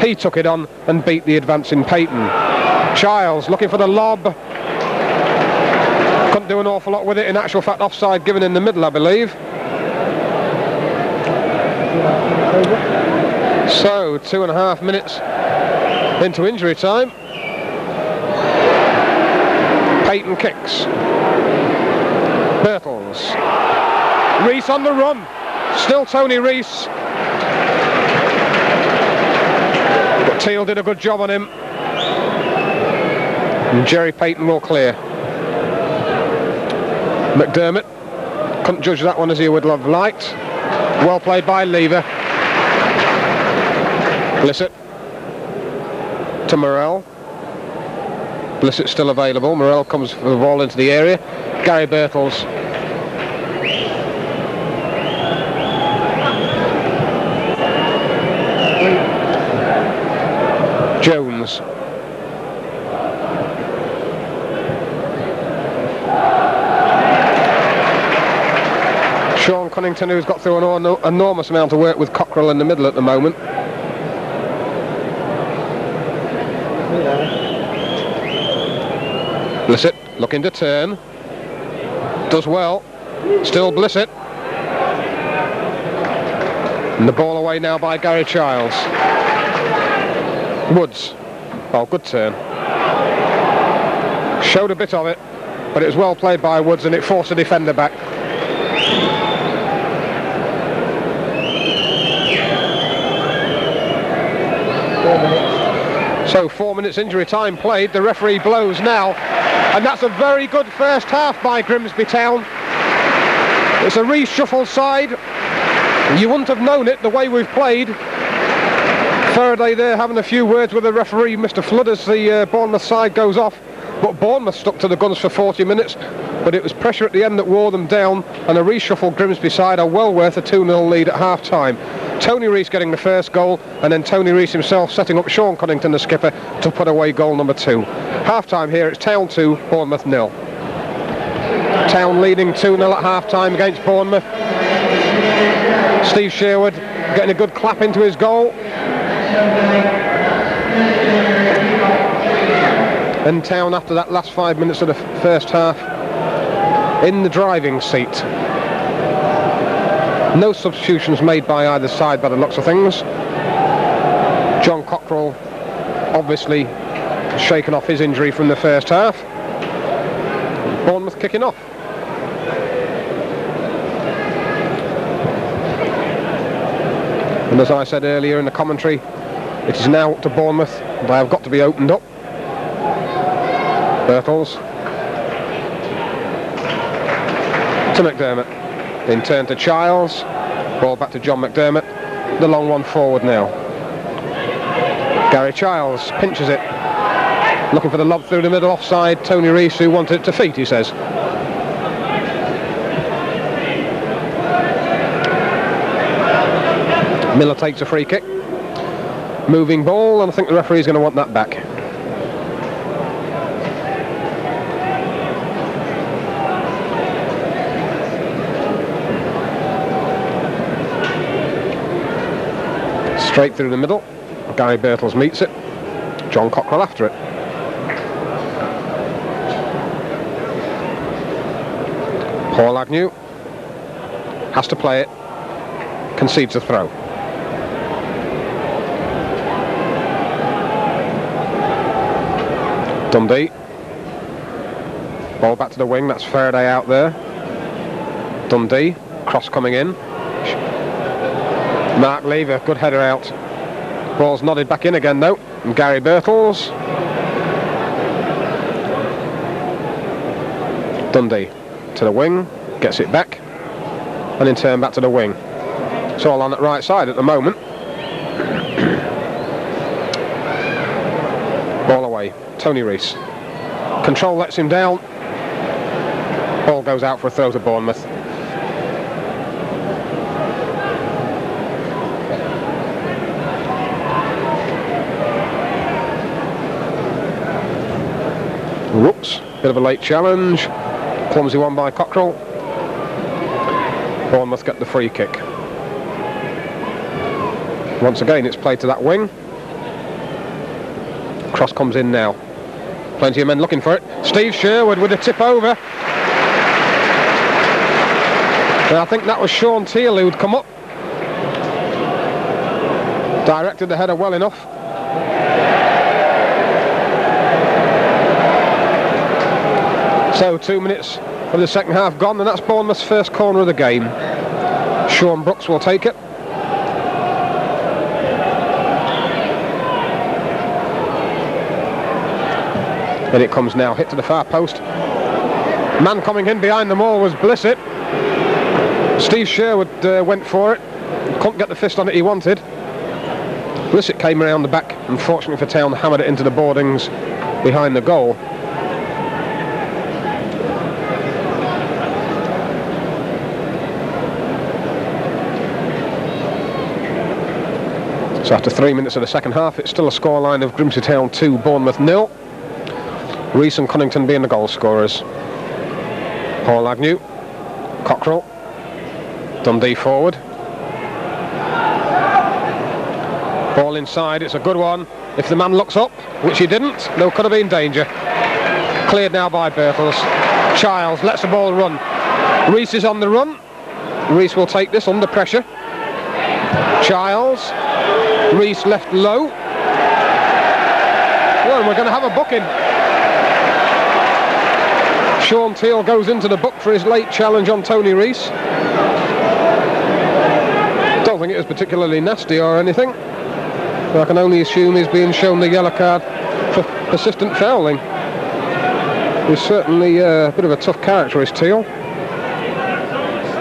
A: He took it on and beat the advancing Peyton. Childs looking for the lob. Couldn't do an awful lot with it. In actual fact, offside given in the middle, I believe. So 2.5 minutes into injury time. Peyton kicks. Birtles. Reese on the run. Still Tony Reese. But Teal did a good job on him. And Jerry Peyton will clear. McDermott couldn't judge that one as he would have liked. Well played by Lever. Blissett to Morrell. Blissett still available. Morrell comes for the ball into the area. Gary Birtles. Jones. Sean Cunnington, who's got through an enormous amount of work with Cockrell in the middle at the moment. Blissett looking to turn. Does well. Still Blissett. And the ball away now by Gary Childs. Woods. Oh, good turn. Showed a bit of it, but it was well played by Woods and it forced the defender back. So 4 minutes injury time played. The referee blows now, and that's a very good first half by Grimsby Town. It's a reshuffled side. You wouldn't have known it the way we've played. Faraday there having a few words with the referee, Mr. Flood, as the Bournemouth side goes off. But Bournemouth stuck to the guns for 40 minutes, but it was pressure at the end that wore them down, and a reshuffled Grimsby side are well worth a 2-0 lead at half-time. Tony Reese getting the first goal, and then Tony Reese himself setting up Sean Cunnington, the skipper, to put away goal number 2. Half-time here, it's Town 2, Bournemouth 0. Town leading 2-0 at half-time against Bournemouth. Steve Sherwood getting a good clap into his goal. And Town, after that last 5 minutes of the first half, in the driving seat. No substitutions made by either side by the looks of things. John Cockrell obviously shaken off his injury from the first half. Bournemouth kicking off. And as I said earlier in the commentary, it is now up to Bournemouth. They have got to be opened up. Birtles to McDermott. Then turn to Childs. Ball back to John McDermott. The long one forward now. Gary Childs pinches it. Looking for the lob through the middle, offside. Tony Rees, who wanted it to feet, he says. Miller takes a free kick. Moving ball, and I think the referee's going to want that back. Straight through the middle. Gary Birtles meets it. John Cockrell after it. Paul Agnew has to play it. Concedes a throw. Dundee. Ball back to the wing. That's Faraday out there. Dundee. Cross coming in. Mark Lever, good header out. Ball's nodded back in again though. And Gary Birtles. Dundee to the wing, gets it back, and in turn back to the wing. It's all on that right side at the moment. Ball away, Tony Rees. Control lets him down. Ball goes out for a throw to Bournemouth. Whoops, bit of a late challenge. Clumsy one by Cockrell. Bournemouth get the free kick. Once again, it's played to that wing. Cross comes in now. Plenty of men looking for it. Steve Sherwood with a tip over. And I think that was Sean Teal who'd come up. Directed the header well enough. So 2 minutes of the second half gone, and that's Bournemouth's first corner of the game. Sean Brooks will take it. And it comes now, hit to the far post. Man coming in behind them all was Blissett. Steve Sherwood went for it. Couldn't get the fist on it he wanted. Blissett came around the back, unfortunately for Town, hammered it into the boardings behind the goal. So after 3 minutes of the second half, it's still a scoreline of Grimsby Town 2, Bournemouth 0. Rees and Cunnington being the goal scorers. Paul Agnew, Cockrell, Dundee forward. Ball inside, it's a good one. If the man looks up, which he didn't, there could have been danger. Cleared now by Birtles. Childs lets the ball run. Rees is on the run. Rees will take this under pressure. Childs. Rees left low. Well, we're going to have a booking. Sean Teal goes into the book for his late challenge on Tony Rees. Don't think it was particularly nasty or anything. But I can only assume he's being shown the yellow card for persistent fouling. He's certainly a bit of a tough character, is Teal.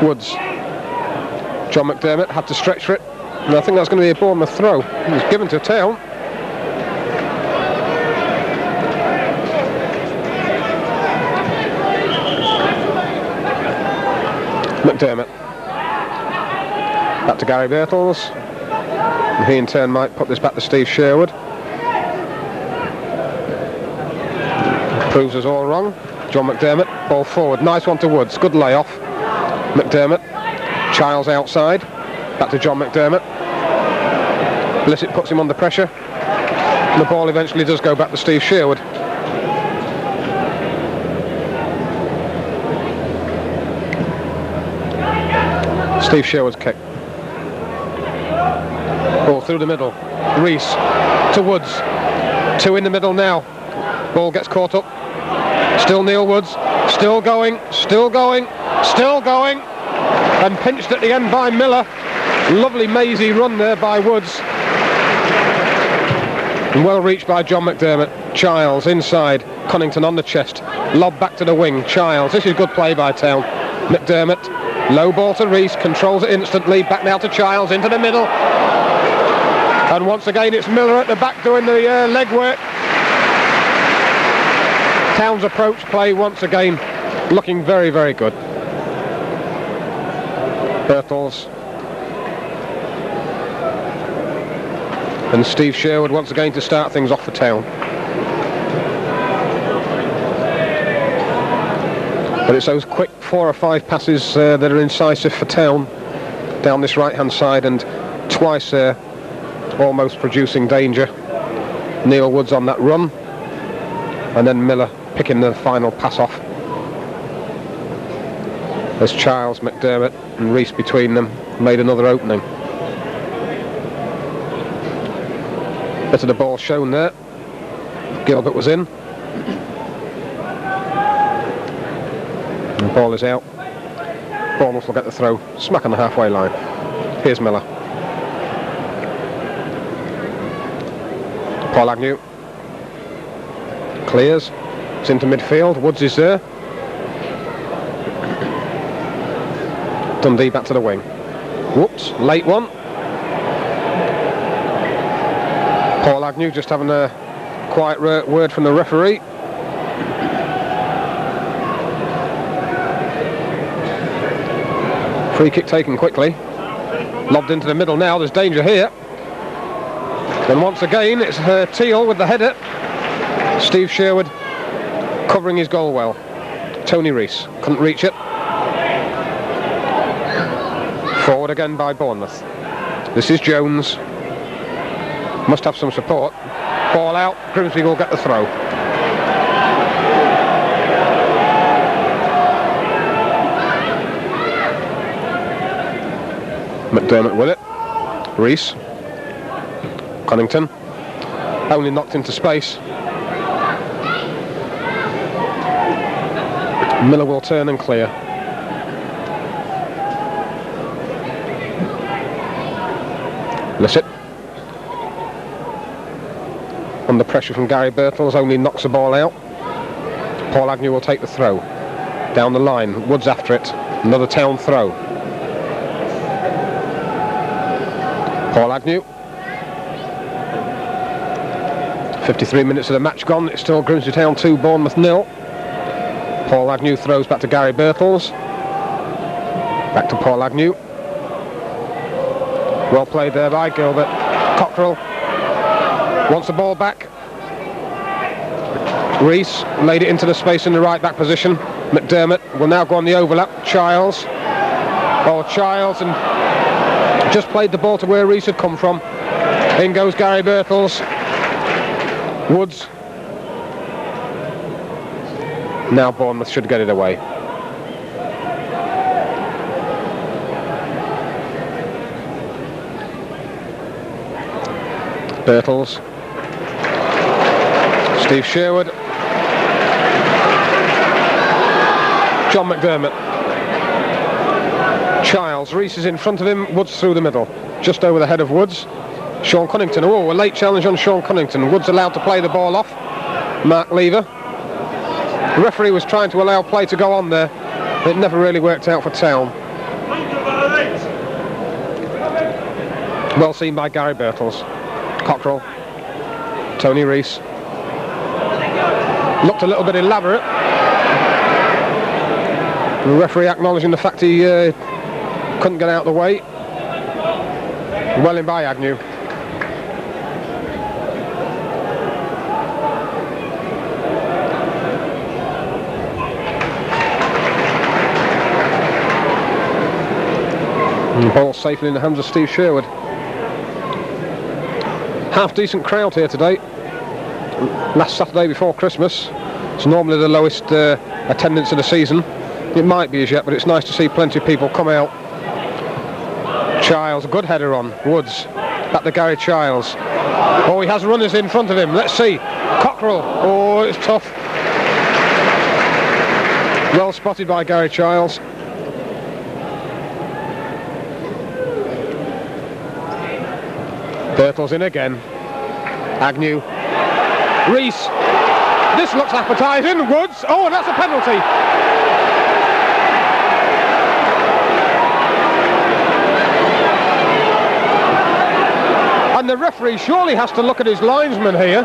A: Woods. John McDermott had to stretch for it. And I think that's going to be a Bournemouth throw. It was given to Town. McDermott. Back to Gary Birtles. And he in turn might put this back to Steve Sherwood. Proves us all wrong. John McDermott, ball forward. Nice one to Woods. Good layoff. McDermott. Childs outside. Back to John McDermott. Blissett puts him under pressure. And the ball eventually does go back to Steve Sherwood. Steve Sherwood's kick. Ball through the middle. Rees to Woods. 2 in the middle now. Ball gets caught up. Still Neil Woods. Still going. Still going. Still going. And pinched at the end by Miller. Lovely mazy run there by Woods. And well reached by John McDermott. Childs inside. Cunnington on the chest. Lob back to the wing. Childs. This is good play by Town. McDermott. Low ball to Rees. Controls it instantly. Back now to Childs. Into the middle. And once again it's Miller at the back doing the leg work. Town's approach play once again looking very, very good. Birtles. And Steve Sherwood once again to start things off for Town. But it's those quick 4 or 5 passes that are incisive for Town down this right hand side, and twice there almost producing danger. Neil Woods on that run, and then Miller picking the final pass off. There's Childs, McDermott and Rees between them, made another opening. Bit of the ball shown there. Gilbert was in. The ball is out. Bournemouth will get the throw. Smack on the halfway line. Here's Miller. Paul Agnew. Clears. It's into midfield. Woods is there. Dundee back to the wing. Whoops, late one. Paul Agnew just having a quiet word from the referee. Free kick taken quickly. Lobbed into the middle now, there's danger here. Then once again it's Teal with the header. Steve Sherwood covering his goal well. Tony Rees couldn't reach it. Forward again by Bournemouth. This is Jones. Must have some support. Ball out. Grimsby will get the throw. McDermott with it. Rees. Cunnington. Only knocked into space. Miller will turn and clear. Lissett. Under pressure from Gary Birtles, only knocks the ball out. Paul Agnew will take the throw. Down the line, Woods after it. Another Town throw. Paul Agnew. 53 minutes of the match gone. It's still Grimsby Town 2, Bournemouth 0. Paul Agnew throws back to Gary Birtles. Back to Paul Agnew. Well played there by Gilbert. Cockrell wants the ball back. Rees laid it into the space in the right back position. McDermott will now go on the overlap. Childs. Oh, Childs, and just played the ball to where Rees had come from. In goes Gary Birtles. Woods. Now Bournemouth should get it away. Birtles. Steve Sherwood. John McDermott. Childs. Rees is in front of him. Woods through the middle. Just over the head of Woods. Sean Cunnington. Oh, a late challenge on Sean Cunnington. Woods allowed to play the ball off. Mark Lever. The referee was trying to allow play to go on there. It never really worked out for Town. Well seen by Gary Birtles. Cockrell. Tony Rees. Looked a little bit elaborate. The referee acknowledging the fact he couldn't get out of the way. Well in by Agnew. And the ball safely in the hands of Steve Sherwood. Half decent crowd here today. Last Saturday before Christmas. It's normally the lowest attendance of the season. It might be as yet, but it's nice to see plenty of people come out Childs, good header on. Woods, back to Gary Childs. Oh, he has runners in front of him. Let's see. Cockerell. Oh, it's tough. Well spotted by Gary Childs. Birtles in again. Agnew. Rees. This looks appetising. Woods. Oh, and that's a penalty. And the referee surely has to look at his linesman here.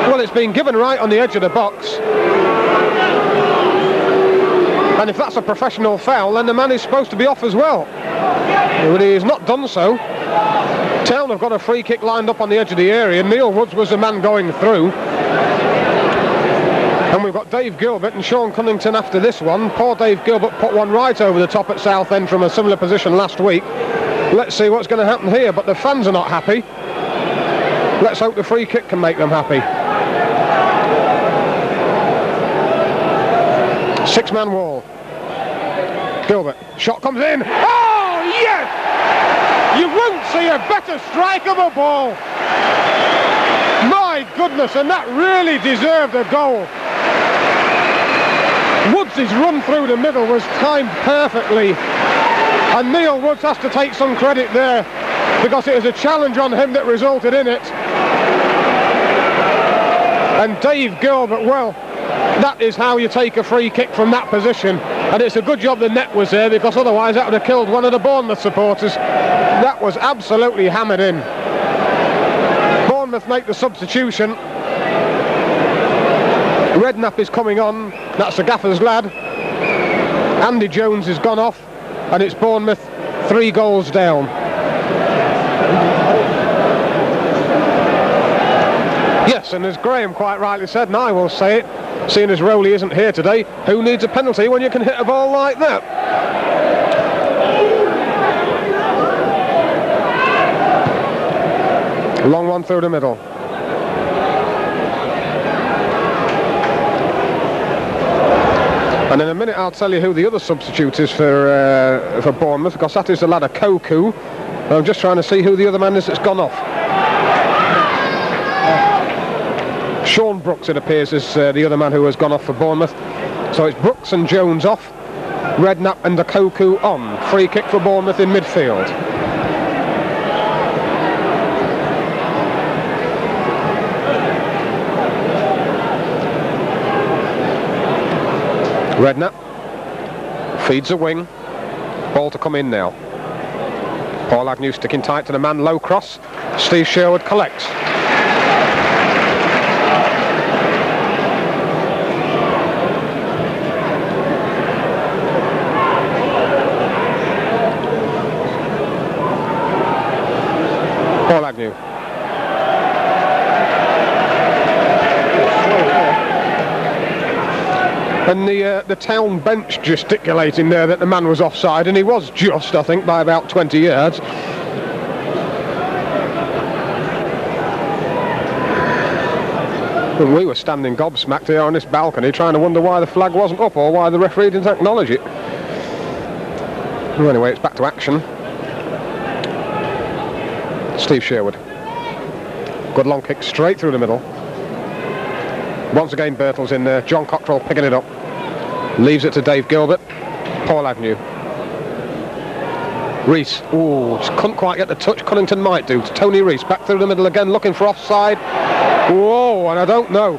A: Well, it's been given right on the edge of the box. And if that's a professional foul, then the man is supposed to be off as well. But he has not done so. Town have got a free kick lined up on the edge of the area. Neil Woods was the man going through. And we've got Dave Gilbert and Sean Cunnington after this one. Poor Dave Gilbert put one right over the top at Southend from a similar position last week. Let's see what's going to happen here, but the fans are not happy. Let's hope the free kick can make them happy. Six-man wall. Gilbert, shot comes in. Oh, yes! You won't see a better strike of a ball. My goodness, and that really deserved a goal. Woods' run through the middle was timed perfectly, and Neil Woods has to take some credit there because it was a challenge on him that resulted in it. And Dave Gilbert, well, that is how you take a free kick from that position, and it's a good job the net was there, because otherwise that would have killed one of the Bournemouth supporters. That was absolutely hammered in. Bournemouth make the substitution. Redknapp is coming on. That's the gaffer's lad. Andy Jones has gone off, and it's Bournemouth 3 goals down. Yes, and as Graham quite rightly said, and I will say it, seeing as Rowley isn't here today, who needs a penalty when you can hit a ball like that? Long one through the middle. And in a minute I'll tell you who the other substitute is for Bournemouth, because that is the lad Koku. I'm just trying to see who the other man is that's gone off. Sean Brooks, it appears, is the other man who has gone off for Bournemouth. So it's Brooks and Jones off, Redknapp and Koku on. Free kick for Bournemouth in midfield. Redknapp feeds a wing. Ball to come in now. Paul Agnew sticking tight to the man, low cross. Steve Sherwood collects. Paul Agnew. And the town bench gesticulating there that the man was offside, and he was just, I think, by about 20 yards. And we were standing gobsmacked here on this balcony trying to wonder why the flag wasn't up or why the referee didn't acknowledge it. Well, anyway, it's back to action. Steve Sherwood. Good long kick straight through the middle. Once again Birtles in there. John Cockerell picking it up. Leaves it to Dave Gilbert. Paul Agnew. Rees. Ooh, just couldn't quite get the touch. Cunnington might do. Tony Rees back through the middle again, looking for offside. Whoa, and I don't know.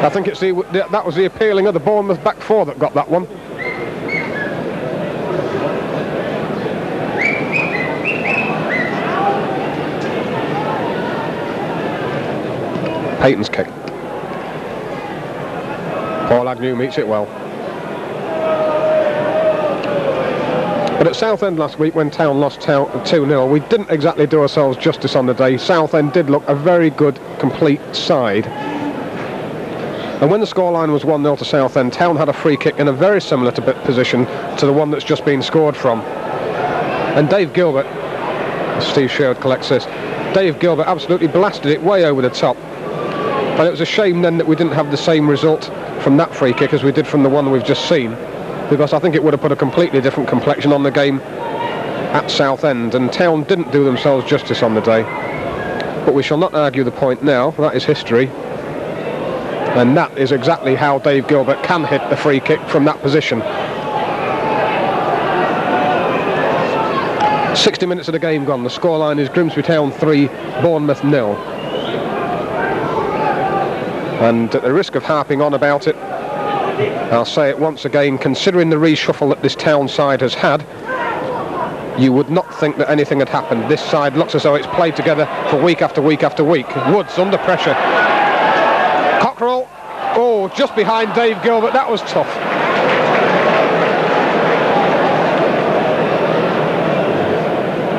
A: I think it's that was the appealing of the Bournemouth back four that got that one. Payton's kick. Paul Agnew meets it well. But at Southend last week, when Town lost 2-0, we didn't exactly do ourselves justice on the day. Southend did look a very good, complete side. And when the scoreline was 1-0 to Southend, Town had a free kick in a very similar position to the one that's just been scored from. And Dave Gilbert, Steve Sherwood collects this, Dave Gilbert absolutely blasted it way over the top. And it was a shame then that we didn't have the same result from that free kick as we did from the one we've just seen. because I think it would have put a completely different complexion on the game at Southend, and Town didn't do themselves justice on the day. But we shall not argue the point now. That is history, and that is exactly how Dave Gilbert can hit the free kick from that position. 60 minutes of the game gone. The scoreline is Grimsby Town 3, Bournemouth 0. And at the risk of harping on about it, I'll say it once again, considering the reshuffle that this Town side has had, you would not think that anything had happened. This side looks as though it's played together for week after week after week. Woods under pressure. Cockerell, oh, just behind Dave Gilbert. That was tough.